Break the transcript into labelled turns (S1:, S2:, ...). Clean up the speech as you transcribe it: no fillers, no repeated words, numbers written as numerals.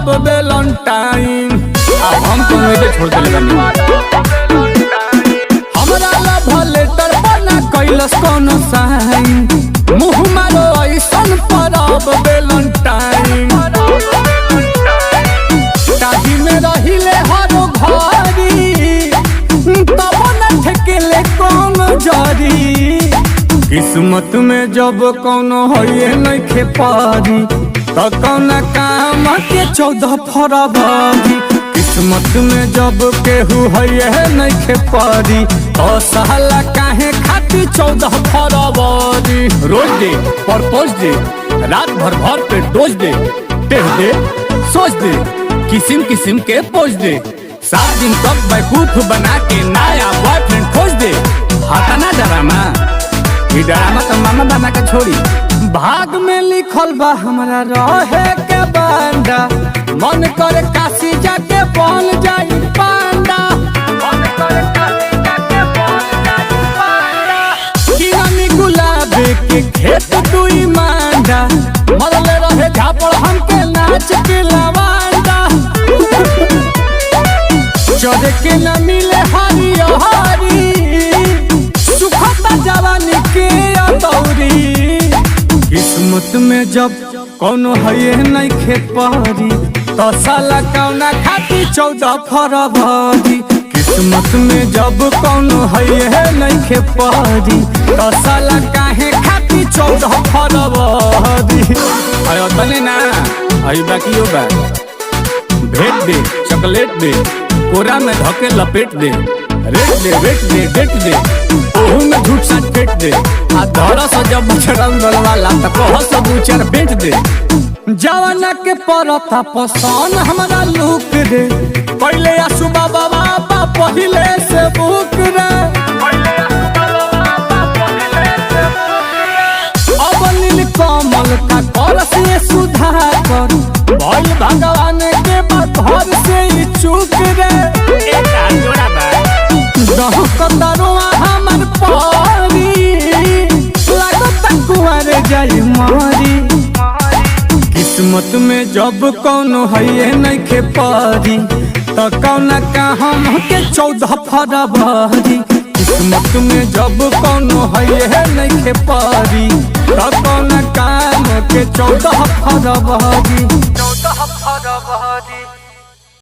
S1: परब वेलेंटाइन। अब हम तो उम्मीद छोड़ देले बानी। हमरा लव लेटर बना कैलस कोनो साइन, मुँह मारो ऐसन परब वेलेंटाइन। ताही में रहिले हरो घरी, तब न ठेकेले कोनो जरी। किस्मत में जब कोनो होइए नइखे पारी, त कौन काम के 14 फरवरी। किस्मत में जब केहू होइए नइखे पारी, तो साला काहे खाती 14 फरवरी। रोज दे, परपोज दे, रात भर भर पे डोज दे, टेढ़ दे, सोच दे, किस्म किस्म के पोज दे। 7 दिन तक बेवकूफ बना के नया बॉयफ्रेंड खोज दे। हटाना डरामा, ई डरामा तो मामा बना के छोड़ी। भाग में लिखल बा हमरा रहे के बांडा, मन करे काशी जाके बन जाई पांडा। मन करे काशी जाके बन जाई पांडा। किरानी गुलाब के खेत दुई मांडा, मरले रहे झापड़ हमके नाच के लवांडा। चढ़े के न मिले हरी हरी, सुखता जवानी के अतौरी। किस्मत में जब कोनो है नइखे पारी, तो साला कौना खाती 14 फरवरी। किस्मत में जब कोनो है नइखे पारी, तो साला काहे खाती 14 फरवरी। अयो तने ना अई बाकी बा, भेट दे, चॉकलेट दे, कोरा में धके लपेट दे, रेट दे, वेट दे, डेट दे, ओहू में झूठ सच फेंक दे। आ धरा से जब बछड़न वाला त कह से 2-4 बेच दे। जवाना के परता पसंद हमरा लुक दे, पहले आसू बाबा बाबा पहिले से बुक रे। अब नील कमल का कर से सुधार कर, भइल भगवान के घर से ही चूक रे। दहकतरुआ हमर पारी, लागत कुंवर जाई मारी। किस्मत में जब कोनो है नइखे पारी, त कौन का हमके 14 फरवरी। किस्मत में जब कोनो है नइखे पारी, त कौन काम के 14 फरवरी। 14 फरवरी।